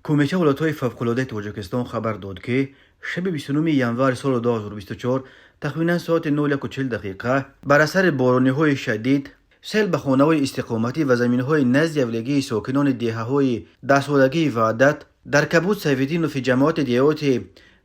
کمیته ولایت‌های فوق‌العاده تاجیکستان خبر داد که شب 29 ینور سال 2024 تقریباً ساعت 9:40 بر اثر باران‌های شدید سیل به خانه‌های استقامتی و زمین‌های نزد اولگی ساکنان دهه‌های 10 سالگی وحدت در کبود سیف‌الدینوف جماعت دیهات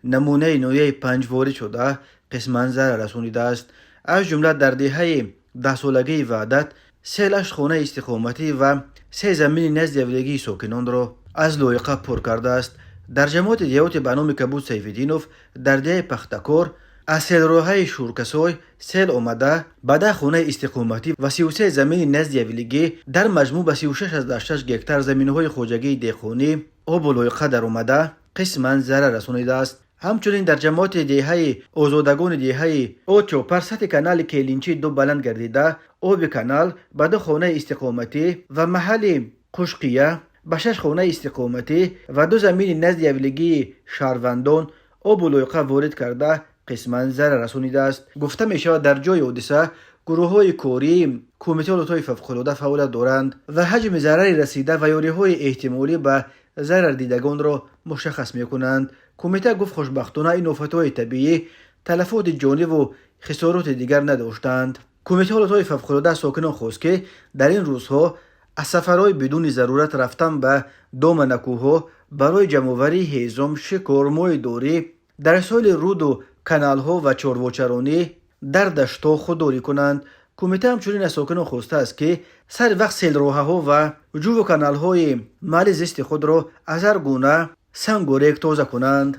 نمونه نویه 5 وارد شده قسماً ضرر رسانیده است. از جمله در دهه 10 سالگی وحدت 3 خانه استقامتی و 3 زمین نزد اولگی ساکنان را از لایقه پر کرده است. در جماعت دیهات به نام کبود سیف‌الدینوف در ده پختکار از سیل راه شورکسای سیل آمده به 10 خانه استقامتی و 33 زمین نزد اولگی در مجموع به 36.6 گکتار زمین‌های خواجگی دهقانی آب و لایقه در آمده قسماً ضرر رسانیده است. همچنین در جماعت دهه آزادگان دهه اوچو پر سطح کانال کلینچی 2 بلند گردیده آب کانال به 2 خانه استقامتی و محل قشقیه به 6 خانه استقامتی و 2 زمین نزد اولگی شهروندان آب و لایقه وارد کرده قسماً ضرر رسانیده است. گفته می شود در جای حادثه گروه‌های کاری کمیته ولایت‌های فوق‌العاده فعالیت دارند و حجم ضرر رسیده و یاری‌های احتمالی به ضرر دیدگان را مشخص می‌کنند. کمیته گفت خوشبختانه این آفت‌های طبیعی تلفات جانی و خسارات دیگر نداشتند. کمیته ولایت‌های فوق‌العاده ساکنان خواست که در این روزها از سفرهای بدون ضرورت رفتن به دام نکوها برای جمع‌آوری هیزم، شکار، مای داری در اسایل رود و کانال‌ها و چارواچرانی در دشت‌ها خودداری کنند. کمیته همچنین از ساکنان خواسته است که سر وقت سیل راه‌ها و جو و کانال‌های محل زیست خود را از هر گونه سنگ و ریگ تازه کنند.